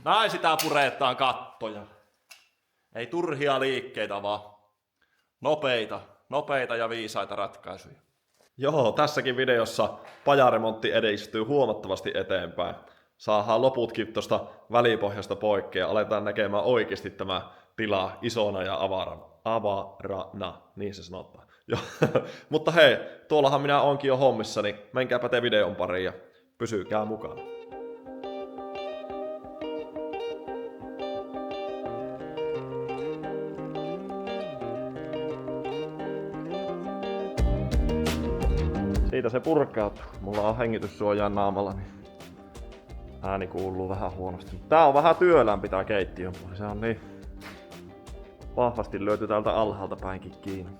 Näin sitä puretaan kattoja. Ei turhia liikkeitä, vaan nopeita ja viisaita ratkaisuja. Joo, tässäkin videossa pajaremontti edistyy huomattavasti eteenpäin. Saadaan loputkin tuosta välipohjasta poikki ja aletaan näkemään oikeasti tämä tila isona ja avarana, niin se sanotaan. Mutta hei, tuollahan minä onkin jo hommissa, niin menkääpä te videon pariin ja pysykää mukana. Siitä se purkautuu. Mulla on hengityssuojaa naamalla, niin ääni kuuluu vähän huonosti. Tää on vähän työlämpi tää keittiön puoli. Se on niin vahvasti löyty täältä alhaalta päinkin kiinni.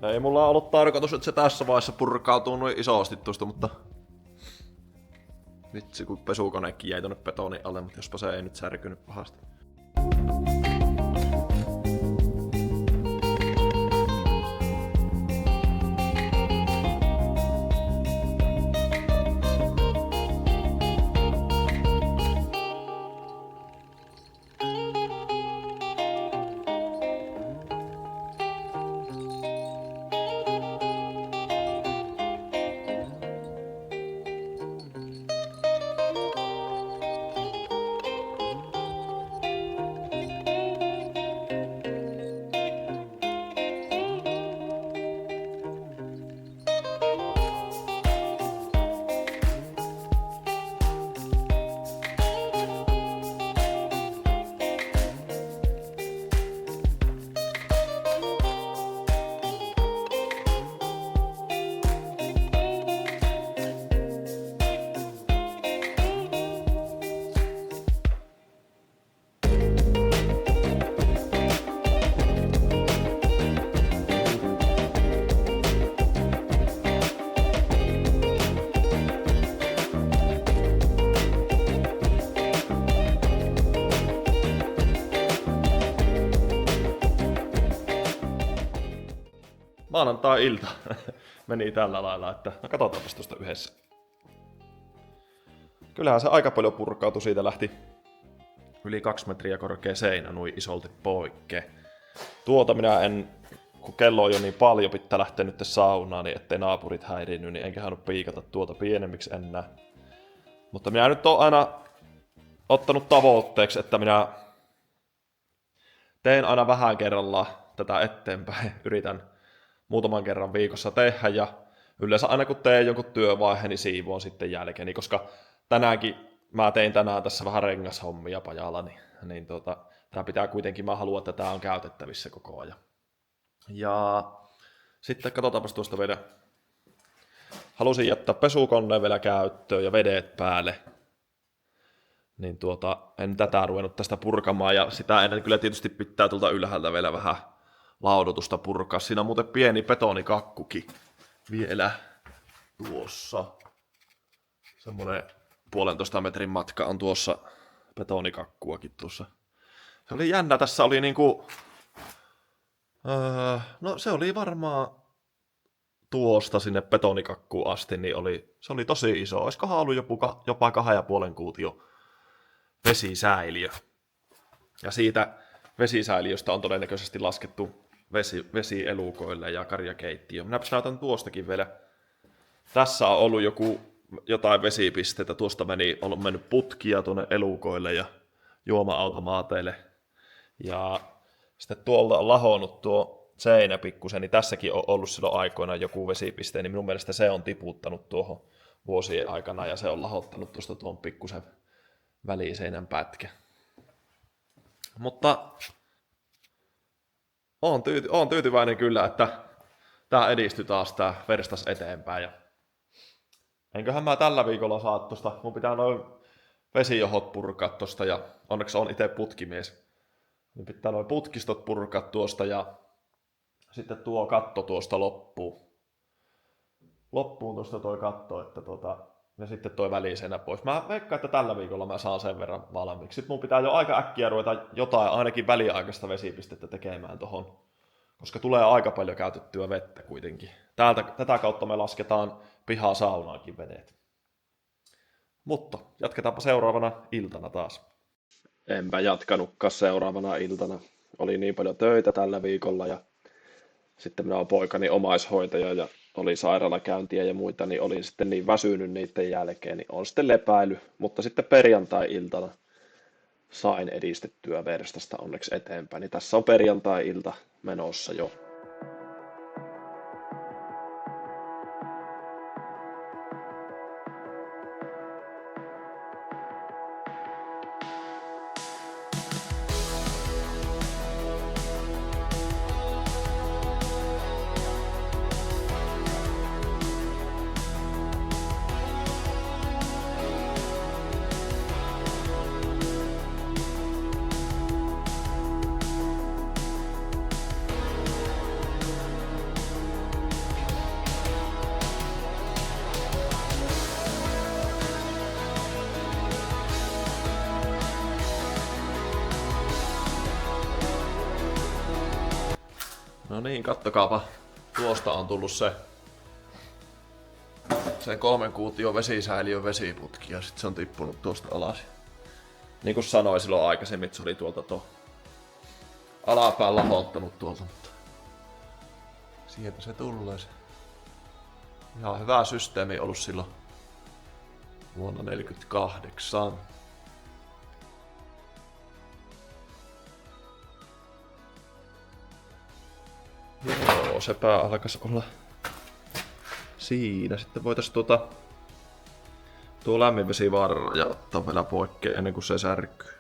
Ei mulla ollut tarkoitus, että se tässä vaiheessa purkautuu noin isosti tuosta, mutta vitsi kun pesukonekin jäi tonne betonin alle, mutta jospa se ei nyt särkynyt pahasti. Maanantai-ilta meni tällä lailla, että no katsotaanpas tuosta yhdessä. Kyllähän se aika paljon purkautui, siitä lähti yli 2 metriä korkea seinä noin isolti poikke. Tuota minä en, kun kello on jo niin paljon, pitää lähteä nyt saunaan, niin ettei naapurit häiriinny, niin enkä halunnut piikata tuota pienemmiksi enää. Mutta minä nyt oon aina ottanut tavoitteeksi, että minä teen aina vähän kerrallaan tätä eteenpäin. Yritän muutaman kerran viikossa tehdä ja yleensä aina kun teen jonkun työvaiheen, niin siivoon sitten jälkeen. Koska tänäänkin mä tein tänään tässä vähän rengashommia pajalla, niin tää pitää kuitenkin, mä haluan, että tää on käytettävissä koko ajan. Ja sitten katsotaanpas tuosta vielä. Halusin jättää pesukoneen vielä käyttöön ja vedet päälle. Niin en tätä ruvennut tästä purkamaan ja sitä ennen kyllä tietysti pitää tuolta ylhäältä vielä vähän laudotusta purkaa. Siinä on muuten pieni betonikakkukin vielä tuossa. Semmoinen 1,5 metrin matka on tuossa betonikakkuakin tuossa. Se oli jännä, tässä oli niinku... no se oli varmaan tuosta sinne betonikakkuun asti, niin se oli tosi iso. Olisikohan ollut jopa 2,5 kuutio vesisäiliö. Ja siitä vesisäiliöstä on todennäköisesti laskettu vesi elukoille ja karjakeittiö. Minäpäs näytän tuostakin vielä. Tässä on ollut joku jotain vesipisteitä. Tuosta on mennyt putkia tuonne elukoille ja juoma-automaateille. Ja sitten tuolta on lahonnut tuo seinä pikkusen, niin tässäkin on ollut silloin aikoinaan joku vesipiste, niin minun mielestä se on tiputtanut tuohon vuosien aikana ja se on lahottanut tuosta tuon pikkusen väliseinän pätkä. Mutta olen tyytyväinen kyllä, että tämä edistyi taas tämä verstas eteenpäin. Ja enköhän mä tällä viikolla saa tuosta, mun pitää noin vesijohot purkaa tuosta ja onneksi on itse putkimies. Niin pitää noin putkistot purkaa tuosta ja sitten tuo katto tuosta loppuun. Loppuun tuosta toi katto, että ja sitten toi väliseinä pois. Mä veikkaan, että tällä viikolla mä saan sen verran valmiiksi. Sitten mun pitää jo aika äkkiä ruveta jotain ainakin väliaikaista vesipistettä tekemään tohon, koska tulee aika paljon käytettyä vettä kuitenkin. Tätä kautta me lasketaan pihaa saunaankin vedet. Mutta jatketaanpa seuraavana iltana taas. Enpä jatkanutkaan seuraavana iltana. Oli niin paljon töitä tällä viikolla ja sitten minä olen poikani omaishoitaja ja oli sairaalakäyntiä ja muita, niin olin sitten niin väsynyt niiden jälkeen, niin on sitten lepäily. Mutta sitten perjantai-iltana sain edistettyä verstasta onneksi eteenpäin, niin tässä on perjantai-ilta menossa jo. No niin, kattokaapa. Tuosta on tullut se 3 kuution vesisäiliön vesiputki ja sitten se on tippunut tuosta alas. Niin kuin sanoin silloin aikaisemmin, että se oli tuolta alapään lahottanut tuolta, mutta sieltä se tulee se. Ihan hyvä systeemi ollut silloin vuonna 1948. Joo, se pää alkaisi olla siinä. Sitten voitaisiin tuo lämminvesivarra ja ottaa vielä poikkeen ennen kuin se särkyy.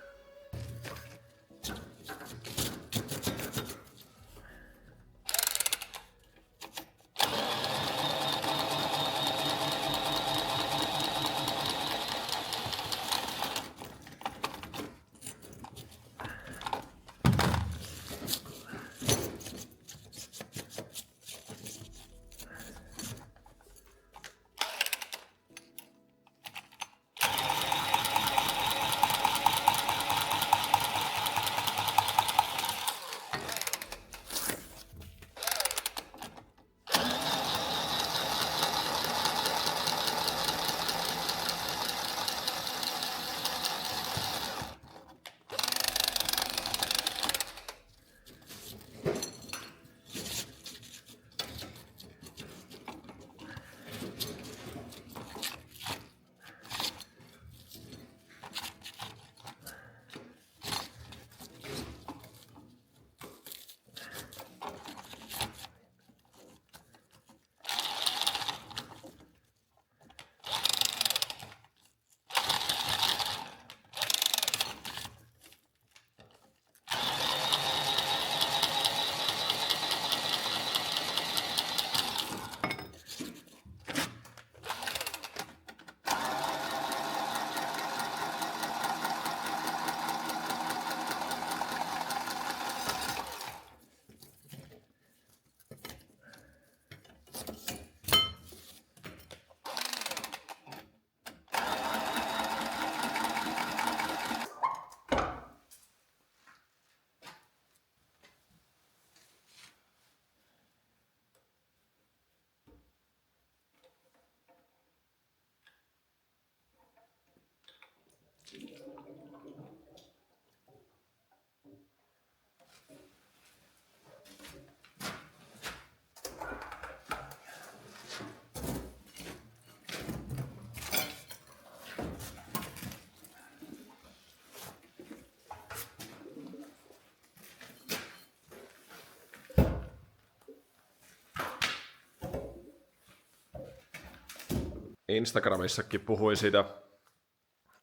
Instagramissakin puhuin siitä,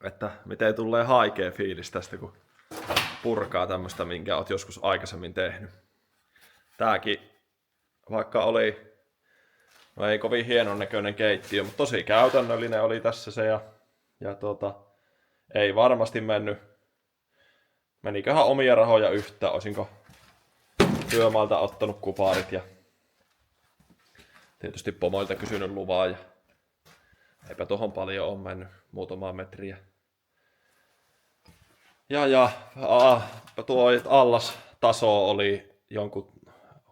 että miten tulee haikea fiilis tästä, kun purkaa tämmöstä, minkä oot joskus aikaisemmin tehnyt. Tääkin, vaikka oli, no ei kovin hienon näköinen keittiö, mutta tosi käytännöllinen oli tässä se ja ei varmasti meniköhän omia rahoja yhtään, olisinko työmaalta ottanut kuparit ja tietysti pomoilta kysynyt luvaa ja eipä tohon paljon ole mennyt, muutamaa metriä. Tuo allastaso oli jonkun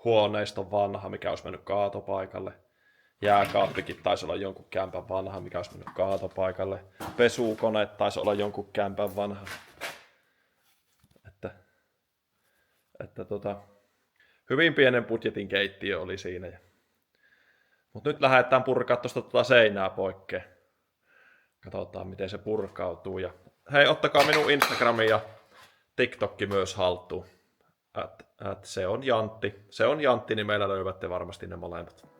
huoneiston vanha, mikä olisi mennyt kaatopaikalle. Jääkaappikin taisi olla jonkun kämpän vanha, mikä olisi mennyt kaatopaikalle. Pesukone taisi olla jonkun kämpän vanha. Hyvin pienen budjetin keittiö oli siinä. Mutta nyt lähdetään purkaa tuosta seinää poikkeen. Katsotaan miten se purkautuu. Ja hei, ottakaa minun Instagrami ja TikTokki myös haltuun. Se on Jantti. Se on Jantti, niin meillä löydätte varmasti ne molemmat.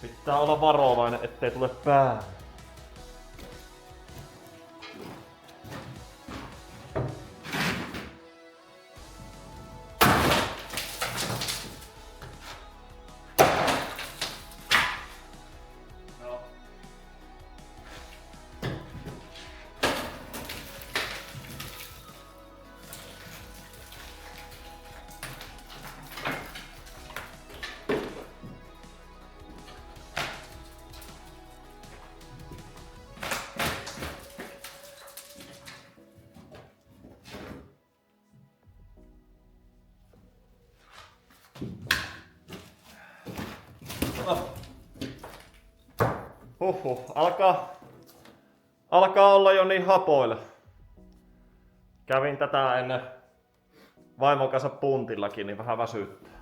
Pitää olla varovainen, ettei tule päälle. Alkaa olla jo niin hapoille. Kävin tätä ennen vaimon kanssa puntillakin, niin vähän väsyttää.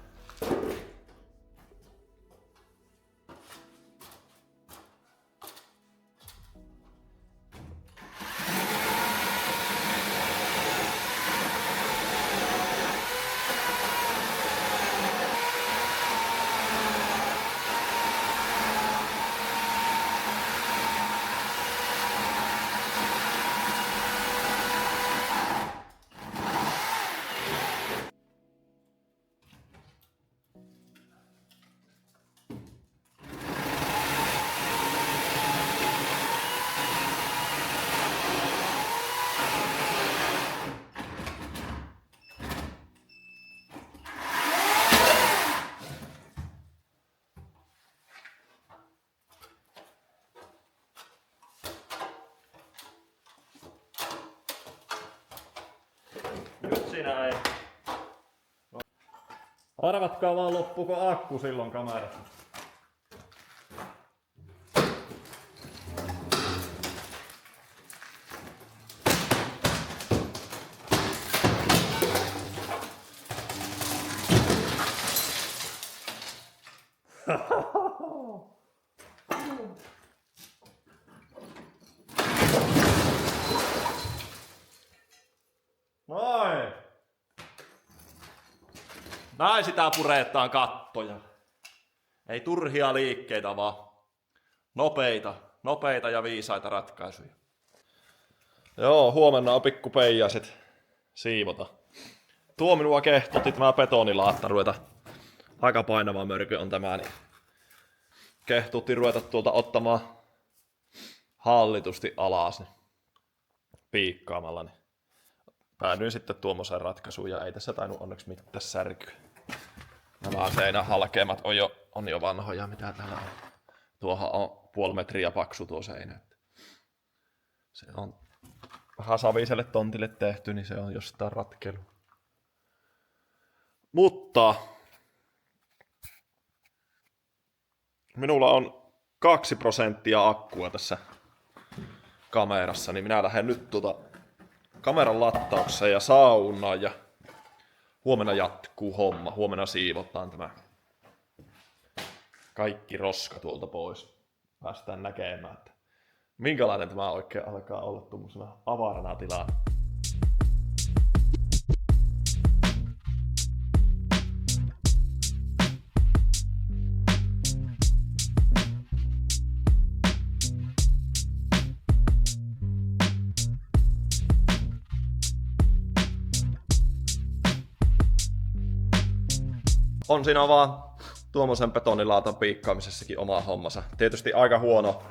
Nyt siinä ei. Arvatkaa vaan loppuuko akku silloin kamerassa. Noin. Näin sitä puretaan kattoja. Ei turhia liikkeitä, vaan nopeita ja viisaita ratkaisuja. Joo, huomenna on pikku peijaiset siivota. Tuo minua kehtotti tämä betonilaatta ruveta. Aika painava mörkö on tämä, niin kehtutti ruveta tuolta ottamaan hallitusti alas niin piikkaamalla. Niin päädyin sitten tuommoiseen ratkaisuun ja ei tässä tainnut onneksi mitään särkyä. Nämä seinähalkeamat on jo vanhoja, mitä täällä on. Tuohan on 0,5 metriä paksu tuo seinä. Se on vähän saviselle tontille tehty, niin se on jostain ratkelu. Mutta minulla on 2% akkua tässä kamerassa, niin minä lähden nyt kameran lataukseen ja saunaan ja huomenna jatkuu homma. Huomenna siivotaan tämä kaikki roska tuolta pois. Päästään näkemään, että minkälainen tämä oikein alkaa olla tuommoisena avarana tilana. On siinä vaan tuommoisen betonilaatan piikkaamisessakin oma hommansa. Tietysti aika huono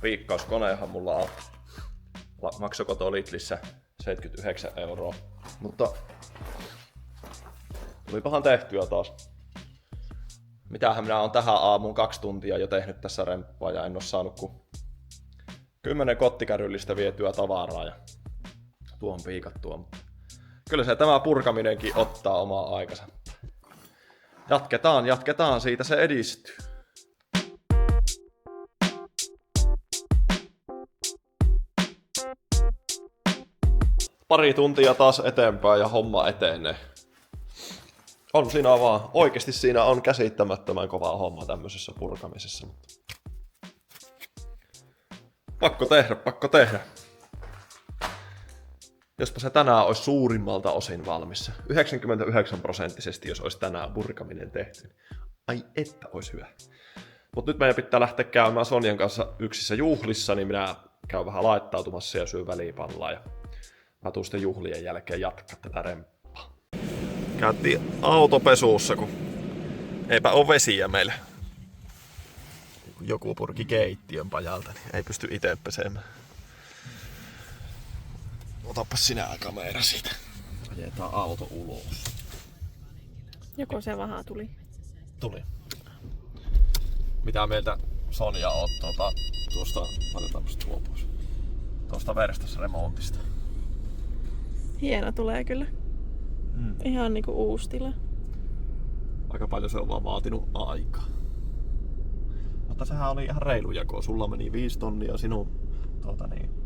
piikkauskonehan mulla on. Maksoiko tuo Lidlissä 79 €. Mutta tulipahan tehtyä taas. Mitähän minä on tähän aamuun 2 tuntia jo tehnyt tässä remppaa ja en oo saanut kuin 10 kottikäryllistä vietyä tavaraa ja tuon piikattua. Mutta kyllä se tämä purkaminenkin ottaa omaa aikansa. Jatketaan, siitä se edistyy. Pari tuntia taas eteenpäin ja homma etenee. On siinä vaan, oikeesti siinä on käsittämättömän kova homma tämmöisessä purkamisessa. Pakko tehdä. Jospa se tänään olisi suurimmalta osin valmissa. 99% jos olisi tänään purkaminen tehty. Ai että olisi hyvä. Mut nyt meidän pitää lähteä käymään Sonjan kanssa yksissä juhlissa, niin minä käyn vähän laittautumassa ja syön välipallaa. Ja mä tuun sitten juhlien jälkeen jatkaa tätä remppaa. Käytiin autopesuussa, kun eipä ole vesiä meillä. Kun joku purki keittiön pajalta, niin ei pysty itse pesemään. Otapas sinä kamera siitä. Ajetaan auto ulos. Joko se vähän tuli? Tuli. Mitä mieltä Sonja oot tuosta, laitetaanpas tuo pois, tuosta verstosremontista? Hieno tulee kyllä. Ihan niinku uusi tila. Aika paljon se on vaan vaatinut aikaa. Mutta sehän oli ihan reilu jako. Sulla meni 5 tonnia sinun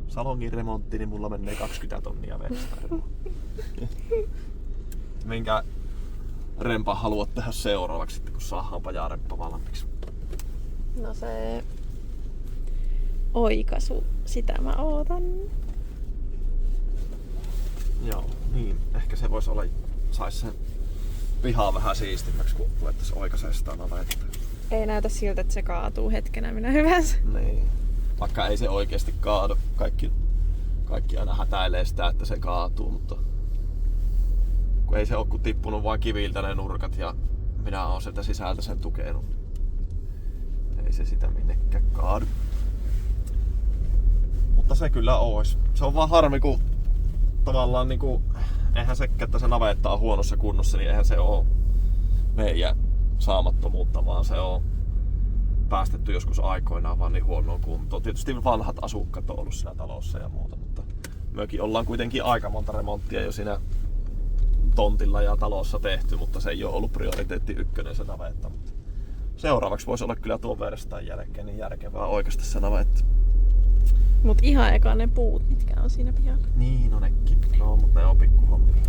salongin remontti, niin mulla menee 20 tonnia verstaremontti. Minkä rempan haluat tehdä seuraavaksi sitten, kun saadaan pajaremppa valmiiksi? No se oikaisu, sitä mä ootan. Joo, niin. Ehkä se voisi olla, sais sen pihaa vähän siistimmäksi, kun ruvettaisiin oikaiseen sitä navettaa. Ei näytä siltä, että se kaatuu hetkenä minä hyvänsä. Niin. Vaikka ei se oikeasti kaadu. Kaikki aina hätäilee sitä, että se kaatuu, mutta kun ei se ole kuin tippunut vaan kiviltä ne nurkat ja minä oon sieltä sisältä sen tukenut. Ei se sitä minnekään kaadu. Mutta se kyllä ois. Se on vaan harmi, kun tavallaan niinku, eihän se, että se navetta on huonossa kunnossa, niin eihän se oo meidän saamattomuutta, vaan se on päästetty joskus aikoinaan vaan niin huonoon kuntoon. Tietysti vanhat asukkaat on ollut siinä talossa ja muuta, mutta mekin ollaan kuitenkin aika monta remonttia jo siinä tontilla ja talossa tehty, mutta se ei ole ollut prioriteetti 1 se navetta. Mutta seuraavaksi voisi olla kyllä tuon verstaan jälkeen niin järkevää oikaista se navetta. Mut ihan eka ne puut, mitkä on siinä pihalla. Niin, no nekin. No, mutta ne on pikkuhommia.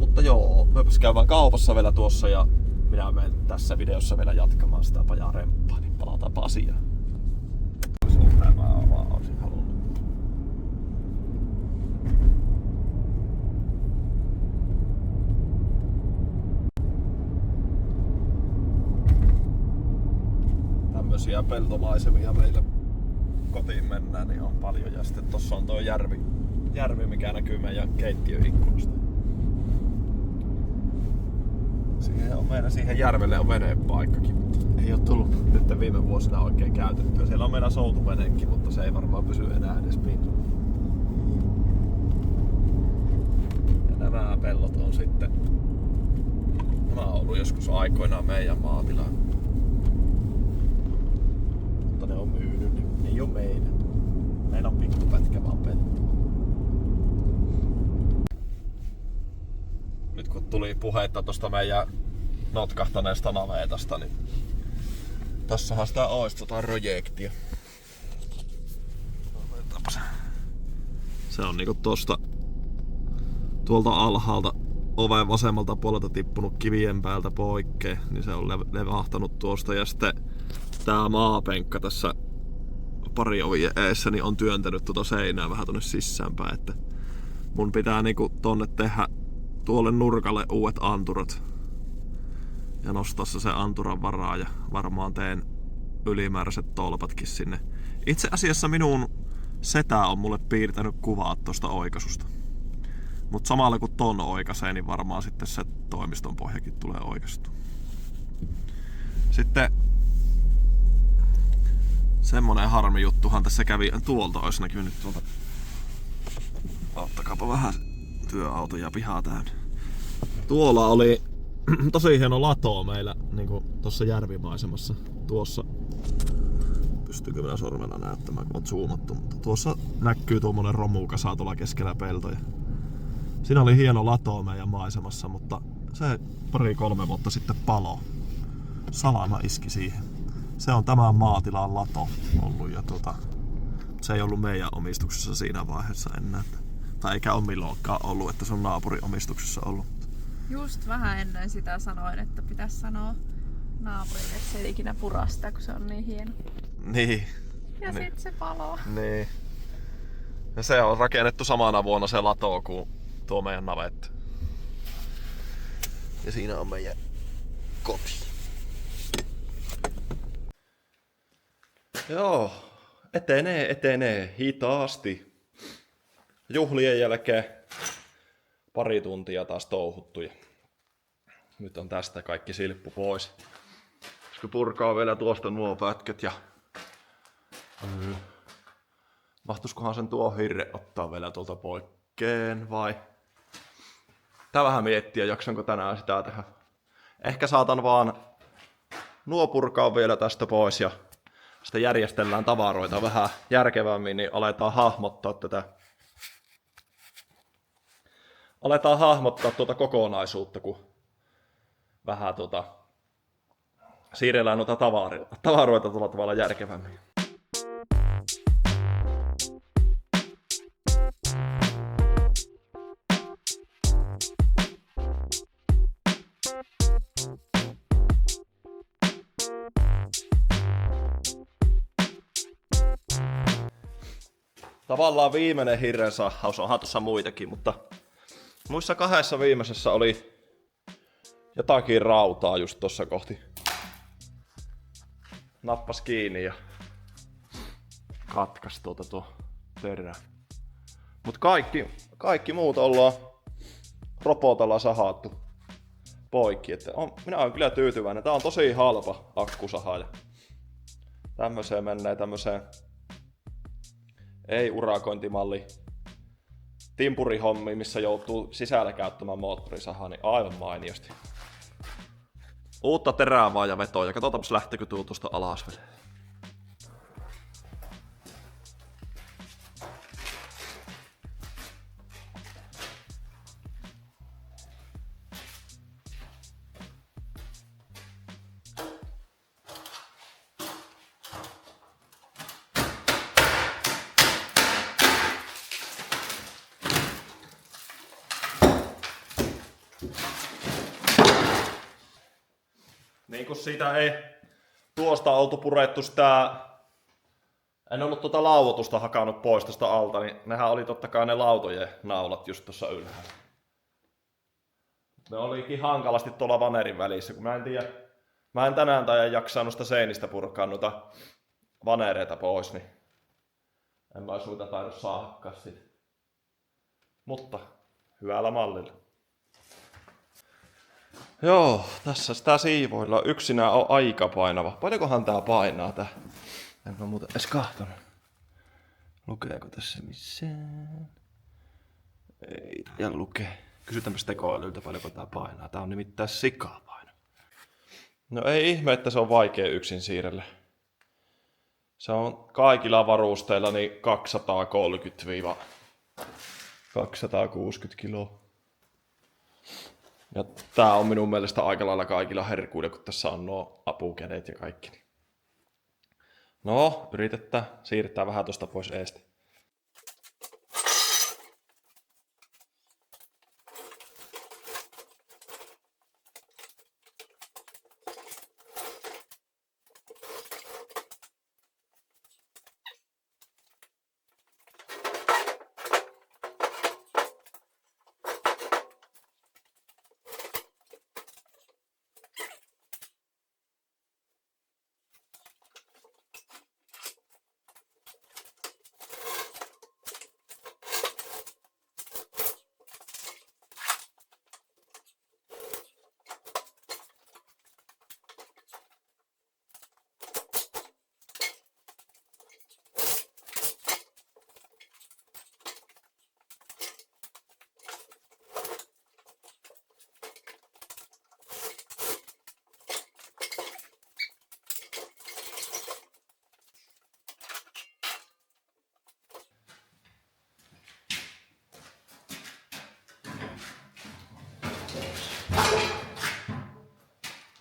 Mutta joo, mepäs käydään kaupassa vielä tuossa ja minä menen tässä videossa vielä jatkamaan sitä pajaremppaa, niin palataanpa asiaan. Sitä mä vaan olisin halunnut. Tämmösiä peltomaisemia meillä kotiin mennään, niin on paljon. Ja sitten tossa on tuo järvi, mikä näkyy meidän keittiön ikkunasta. Siihen järvelle on venepaikkakin, mutta ei ole tullut nyt viime vuosina oikein käytettyä. Siellä on meillä soutuvenekin, mutta se ei varmaan pysy enää edes pinnalla. Ja nämä pellot on sitten Tämä on ollut joskus aikoinaan meidän maatila. Mutta ne on myynyt, niin ei oo meidän. Meillä on pikkupätkä vaan pelto. Nyt kun tuli puhetta tosta meidän notkahtaneesta navetasta, niin tässähän sitä ois projektia. Se on niinku tuolta alhaalta oven vasemmalta puolelta tippunut kivien päältä poikkeen, niin se on levahtanut tuosta, ja sitten tää maapenkka tässä pari ovien eessä niin on työntänyt tuota seinää vähän tonne sisäänpäin, että mun pitää niinku tonne tehdä tuolle nurkalle uudet anturat ja nostaa se anturan varaa, ja varmaan teen ylimääräiset tolpatkin sinne. Itse asiassa minun setä on mulle piirtänyt kuvaa tosta oikaisusta. Mut samalla kun ton oikaisee, niin varmaan sitten se toimiston pohjakin tulee oikaistua. Sitten semmonen harmi juttuhan tässä kävi, tuolta olisi näkynyt tuolta. Ottakaapa vähän työauto ja pihaa täynnä. Tuolla oli tosi hieno lato meillä niinku tossa järvimaisemassa. Tuossa, pystyykö minä sormella näyttämään, kun on zoomattu, mutta tuossa näkyy tuommoinen romukasa tuolla keskellä peltoja. Siinä oli hieno lato meidän maisemassa, mutta se 2-3 vuotta sitten palo. Salama iski siihen. Se on tämän maatilan lato ollut, ja se ei ollut meidän omistuksessa siinä vaiheessa enää. Tai eikä ole milloinkaan ollut, että se on naapurin omistuksessa ollut. Just vähän ennen sitä sanoin, että pitäisi sanoa naapurille, että se ei ikinä pura sitä, kun se on niin hieno. Niin. Ja niin. sit se paloo. Niin. Ja se on rakennettu samana vuonna se lato kuin tuo meidän navetta. Ja siinä on meidän koti. Joo, etenee hitaasti. Juhlien jälkeen 2 tuntia taas touhuttu, ja nyt on tästä kaikki silppu pois. Koska purkaa vielä tuosta nuo pätkät, ja mahtuskohan sen tuo hirre ottaa vielä tuolta poikkeen vai? Tää vähän miettiä, jaksanko tänään sitä tehdä. Ehkä saatan vaan nuo purkaa vielä tästä pois, ja sitten järjestellään tavaroita vähän järkevämmin, niin aletaan hahmottaa tuota kokonaisuutta, kun vähän siirrellään noita tavaroita tuolla tavalla järkevämmin. Tavallaan viimeinen hirren sahaus, onhan tuossa muitakin, mutta muissa 2 viimeisessä oli jotakin rautaa just tossa kohti. Nappas kiinni ja katkas tuo perä. Mut kaikki muut ollaan robotalla sahattu poikki. Että minä olen kyllä tyytyväinen. Tää on tosi halpa akkusaha. Tämmöseen menee ei urakointimalli timpurihommi, missä joutuu sisällä käyttämään moottorisahaa, niin aivan mainiosti. Uutta terää vaan ja vetoa, ja katsotaanpas lähteekö tuo tuosta alas vielä. Niin kun siitä ei tuosta oltu purettu sitä, en ollut tuota lauotusta hakannut pois tuosta alta, niin nehän oli totta kai ne lautojen naulat just tuossa ylhäällä. Ne olikin hankalasti tuolla vanerin välissä, kun mä en tänään tai jaksaa noista seinistä purkaa noita vanereita pois, niin en mä suita tainnut saadakaan sitä. Mutta hyvällä mallilla. Joo, tässä sitä siivoilla. Yksinään on aika painava. Paljonkohan tää painaa tää? En mä muuten edes kahtonut. Lukeeko tässä missään? Ei, ja lukee. Kysytäänpäs tekoälyltä paljonko tää painaa. Tää on nimittäin sikapainava. No ei ihme, että se on vaikea yksin siirrellä. Se on kaikilla varusteilla niin 230-260 kiloa. Ja tää on minun mielestä aika lailla kaikilla herkuilla, kun tässä on nuo apukädet ja kaikki. No, yritetään siirtää vähän tuosta pois eestä.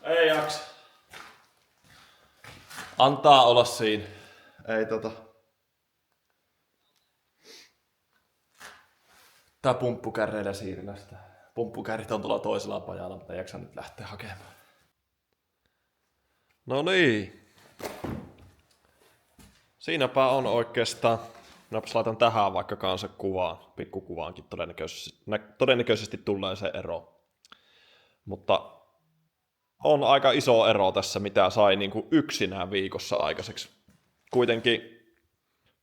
Ei jaksa. Antaa olla siinä. Ei Tää pumppukärreillä siirrästä. Pumppukärrit on tuolla toisella pajalla, mutta ei jaksa nyt lähteä hakemaan. No niin. Siinäpä on oikeastaan. Minäpäs laitan tähän vaikka kanssa kuvaan. Pikkukuvaankin todennäköisesti tulee se ero. Mutta on aika iso ero tässä, mitä sai niin kuin yksinään viikossa aikaiseksi. Kuitenkin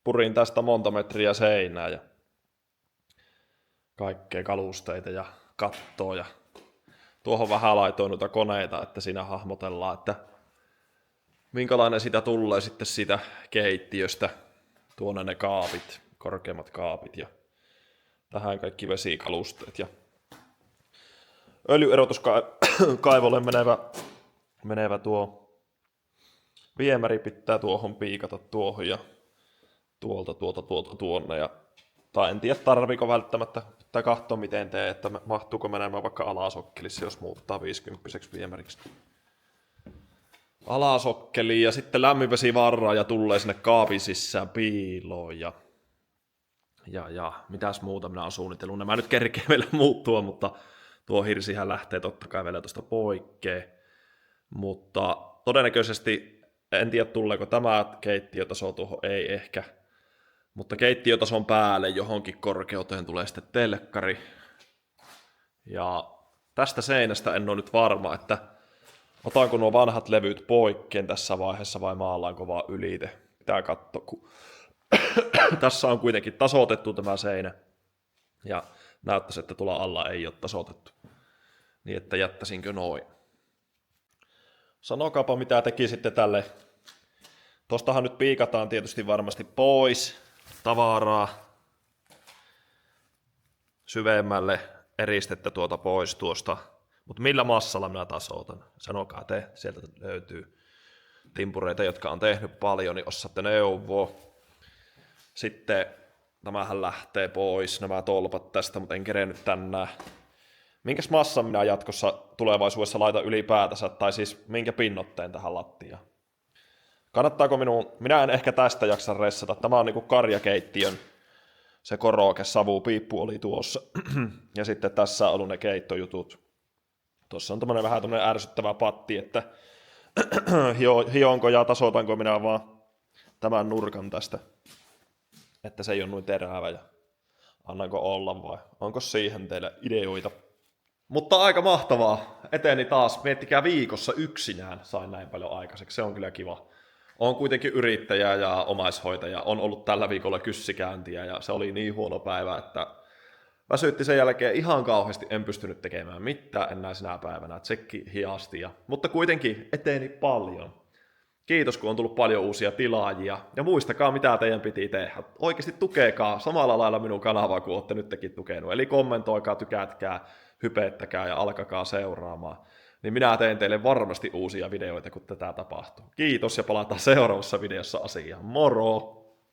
purin tästä monta metriä seinää ja kaikkea kalusteita ja kattoa. Ja tuohon vähän laitoin noita koneita, että siinä hahmotellaan, että minkälainen sitä tulee sitten siitä keittiöstä. Tuonne ne kaapit, korkeammat kaapit ja tähän kaikki vesikalusteet ja öljyerotuskaivolle menevä tuo viemäri pitää tuohon piikata tuohon ja tuolta tuonne. Tai en tiedä tarviiko välttämättä, pitää katsoa miten tee, että mahtuuko menemään vaikka alasokkelissa, jos muuttaa 50 viemäriksi. Alasokkeliin ja sitten lämminvesivarraa ja tulee sinne kaapin sisään piiloon ja mitäs muuta minä olen suunnitellut. Nämä nyt kerkee vielä muuttua, mutta tuo hirsihän lähtee totta kai vielä tuosta poikkeen. Mutta todennäköisesti, en tiedä tuleeko tämä keittiötaso tuohon, ei ehkä. Mutta keittiötason päälle johonkin korkeuteen tulee sitten telkkari. Ja tästä seinästä en ole nyt varma, että otanko nuo vanhat levyt poikkeen tässä vaiheessa vai maalaanko vaan ylite. Pitää katsoa, kun tässä on kuitenkin tasoitettu tämä seinä. Ja näyttäisi, että tuolla alla ei ole tasoitettu. Niin että jättäisinkö noin. Sanokaapa mitä tekisitte tälle. Tostahan nyt piikataan tietysti varmasti pois tavaraa. Syvemmälle eristettä tuota pois tuosta. Mutta millä massalla minä tasoitan? Sanokaa te, sieltä löytyy timpureita, jotka on tehnyt paljon, niin osaatte neuvoa. Sitten tämähän lähtee pois, nämä tolpat tästä, mutta en kerennyt tänään. Minkäs massan minä jatkossa tulevaisuudessa laitan ylipäätänsä, tai siis minkä pinnotteen tähän lattiaan? Kannattaako minä en ehkä tästä jaksa ressata, tämä on niinku karjakeittiön se koroke, savupiippu oli tuossa, ja sitten tässä on ollut ne keittojutut. Tuossa on vähän tämmöinen ärsyttävä patti, että hionko ja tasoitanko minä vaan tämän nurkan tästä, että se ei ole noin terävä ja annanko olla vai onko siihen teille ideoita. Mutta aika mahtavaa, eteni taas, miettikää viikossa yksinään sain näin paljon aikaiseksi, se on kyllä kiva. Olen kuitenkin yrittäjä ja omaishoitaja, on ollut tällä viikolla kyssikäyntiä ja se oli niin huono päivä, että väsytti sen jälkeen ihan kauheasti, en pystynyt tekemään mitään enää sinä päivänä, tsekki hiasti, mutta kuitenkin eteni paljon. Kiitos, kun on tullut paljon uusia tilaajia, ja muistakaa, mitä teidän piti tehdä. Oikeasti tukekaa samalla lailla minun kanavaa, kun olette nytkin tukenut. Eli kommentoikaa, tykätkää, hypettäkää ja alkakaa seuraamaan. niin minä teen teille varmasti uusia videoita, kun tätä tapahtuu. Kiitos ja palataan seuraavassa videossa asiaan. Moro!